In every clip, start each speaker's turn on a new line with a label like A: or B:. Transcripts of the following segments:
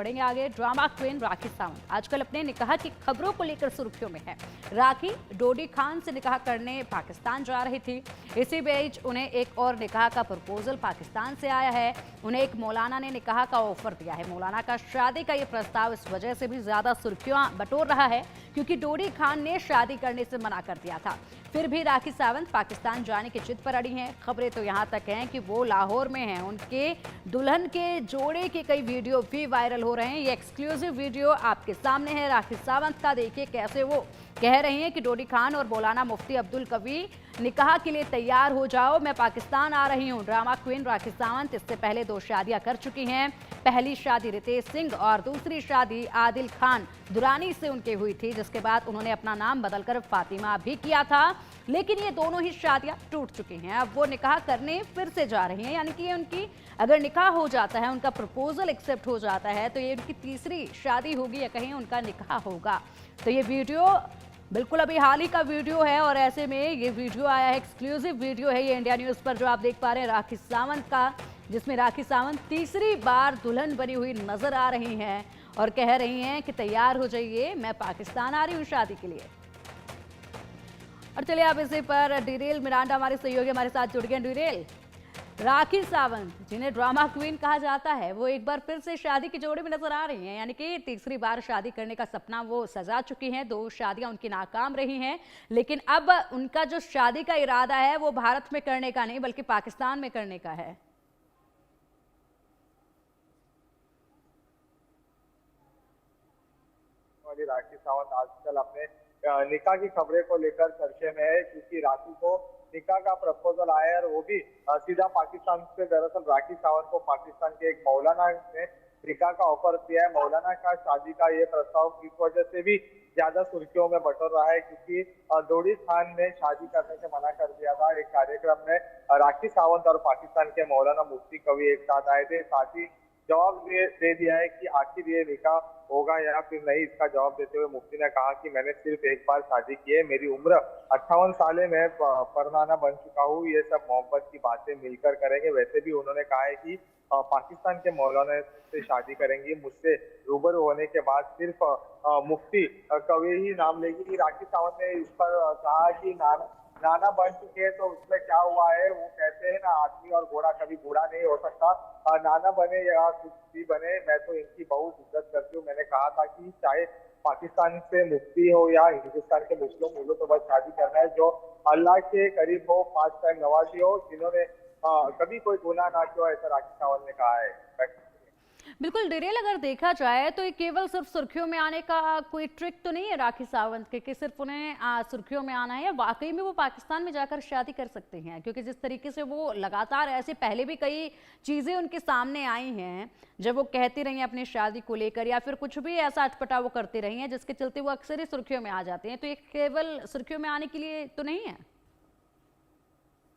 A: बढ़ेंगे आगे। Drama queen Rakhi Sawant आजकल अपने निकाह की खबरों को लेकर सुर्खियों में है। राखी डोडी खान से निकाह करने पाकिस्तान जा रही थी। इसी बीच उन्हें एक और निकाह का प्रपोजल पाकिस्तान से आया है। उन्हें एक मौलाना ने निकाह का ऑफर दिया है। मौलाना का शादी का ये प्रस्ताव इस वजह से भी ज्यादा सुर्खियां बटोर रहा है क्योंकि डोडी खान ने शादी करने से मना कर दिया था। फिर भी राखी सावंत पाकिस्तान जाने की जिद पर अड़ी हैं। खबरें तो यहाँ तक हैं कि वो लाहौर में हैं। उनके दुल्हन के जोड़े के कई वीडियो भी वायरल हो रहे हैं। ये एक्सक्लूसिव वीडियो आपके सामने है राखी सावंत का। देखिए कैसे वो कह रही हैं कि डोडी खान और मौलाना मुफ्ती अब्दुल कवी निकाह के लिए तैयार हो जाओ, मैं पाकिस्तान आ रही हूं। ड्रामा क्वीन राखी सावंत इससे पहले 2 शादियां कर चुकी हैं। पहली शादी रितेश सिंह और दूसरी शादी आदिल खान दुरानी से उनकी हुई थी, जिसके बाद उन्होंने अपना नाम बदलकर फातिमा भी किया था। लेकिन ये दोनों ही शादियां टूट चुकी हैं। अब वो निकाह करने फिर से जा रही हैं, यानी कि ये उनकी अगर निकाह हो जाता है, उनका प्रपोजल एक्सेप्ट हो जाता है, तो ये उनकी तीसरी शादी होगी या कहीं उनका निकाह होगा। तो ये वीडियो बिल्कुल अभी हाल ही का वीडियो है और ऐसे में ये वीडियो आया है, एक्सक्लूसिव वीडियो है ये इंडिया न्यूज़ पर, जो आप देख पा रहे हैं राखी सावंत का, जिसमें राखी सावंत तीसरी बार दुल्हन बनी हुई नजर आ रही हैं और कह रही हैं कि तैयार हो जाइए, मैं पाकिस्तान आ रही हूँ शादी के लिए। और चलिए आप इसी पर डिरेल मिरांडा हमारे सहयोगी हमारे साथ जुड़ गए। डिरेल, राखी सावंत जिन्हें ड्रामा क्वीन कहा जाता है, वो एक बार फिर से शादी की जोड़ी में नजर आ रही हैं, यानी कि तीसरी बार शादी करने का सपना वो सजा चुकी हैं। 2 शादियां उनकी नाकाम रही हैं, लेकिन अब उनका जो शादी का इरादा है वो भारत में करने का नहीं बल्कि पाकिस्तान में करने का है।
B: राखी सावंत आजकल अपने निकाह की खबरें को लेकर चर्चे में है क्योंकि राखी को निकाह का प्रपोजल आया है और वो भी सीधा पाकिस्तान से। दरअसल राखी सावंत को पाकिस्तान के एक मौलाना ने निकाह का ऑफर दिया है। मौलाना का शादी का ये प्रस्ताव इस वजह से भी ज्यादा सुर्खियों में बटोर रहा है क्योंकि डोडी खान ने शादी करने से मना कर दिया था। एक कार्यक्रम में राखी सावंत और पाकिस्तान के मौलाना मुफ्ती कवी एक साथ आए थे। साथ ही जवाब दे दिया है कि आखिर ये निकाह होगा या फिर नहीं। इसका जवाब देते हुए मुफ्ती ने कहा कि मैंने सिर्फ एक बार शादी की है, मेरी उम्र 58 साल है, मैं परनाना बन चुका हूँ, ये सब मोहब्बत की बातें मिलकर करेंगे। वैसे भी उन्होंने कहा है कि पाकिस्तान के मौलाना से शादी करेंगी। मुझसे रूबरू होने के बाद सिर्फ मुफ्ती कभी ही नाम लेगी। राखी सावंत ने इस पर कहा कि नाना बन चुके हैं तो उसमें क्या हुआ है। वो कहते हैं ना, आदमी और घोड़ा कभी बूढ़ा नहीं हो सकता। नाना बने या कुछ भी बने, मैं तो इनकी बहुत इज्जत करती हूँ। मैंने कहा था कि चाहे पाकिस्तान से मुफ्ती हो या हिंदुस्तान के मुस्लिम, मुझे तो बस शादी करना है जो अल्लाह के करीब हो, 5 टाइम नवाजी हो, जिन्होंने कभी कोई गुनाह ना किया, ऐसा राखी सावंत ने कहा है।
A: बिल्कुल डिरेल, अगर देखा जाए तो ये केवल सिर्फ सुर्खियों में आने का कोई ट्रिक तो नहीं है राखी सावंत के कि सिर्फ उन्हें सुर्खियों में आना है, या वाकई में वो पाकिस्तान में जाकर शादी कर सकते हैं। क्योंकि जिस तरीके से वो लगातार ऐसे पहले भी कई चीज़ें उनके सामने आई हैं जब वो कहती रही हैं अपनी शादी को लेकर, या फिर कुछ भी ऐसा अटपटा वो करती रही हैं जिसके चलते वो अक्सर ही सुर्खियों में आ जाते हैं। तो ये केवल सुर्खियों में आने के लिए तो नहीं है।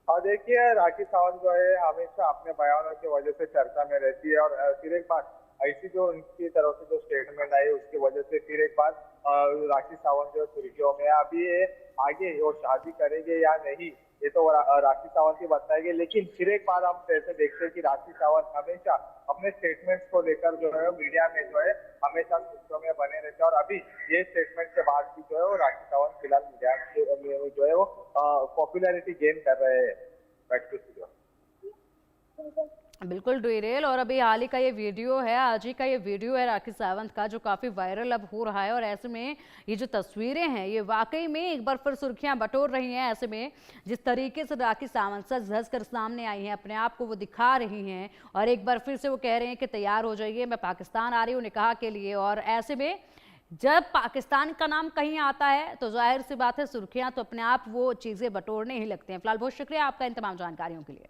B: और देखिए, राखी सावंत जो है हमेशा अपने बयानों की वजह से चर्चा में रहती है और फिर एक बार ऐसी जो उनकी तरफ से जो स्टेटमेंट आई उसकी वजह से फिर एक बार राखी सावंत जो सुर्खियों में। अभी ये आगे वो शादी करेंगे या नहीं ये तो राखी सावंत ही बताएंगे, लेकिन फिर एक बार हम जैसे देखते हैं कि राखी सावंत हमेशा अपने स्टेटमेंट्स को लेकर जो है मीडिया में जो है हमेशा सुर्खियों में बने रहते हैं। और अभी ये स्टेटमेंट के बाद भी जो है वो राखी सावंत फिलहाल मीडिया में जो है वो पॉपुलैरिटी गेन कर रहे हैं।
A: बिल्कुल डिरेल, और अभी हाल ही का ये वीडियो है, आज ही का ये वीडियो है राखी सावंत का, जो काफ़ी वायरल अब हो रहा है। और ऐसे में ये जो तस्वीरें हैं ये वाकई में एक बार फिर सुर्खियां बटोर रही हैं। ऐसे में जिस तरीके से राखी सावंत सज धज कर सामने आई हैं, अपने आप को वो दिखा रही हैं और एक बार फिर से वो कह रहे हैं कि तैयार हो जाइए, मैं पाकिस्तान आ रही हूँ निकाह के लिए। और ऐसे में जब पाकिस्तान का नाम कहीं आता है तो जाहिर सी बात है सुर्खियां तो अपने आप वो चीज़ें बटोरने ही लगते हैं। फिलहाल बहुत शुक्रिया आपका इन तमाम जानकारियों के लिए।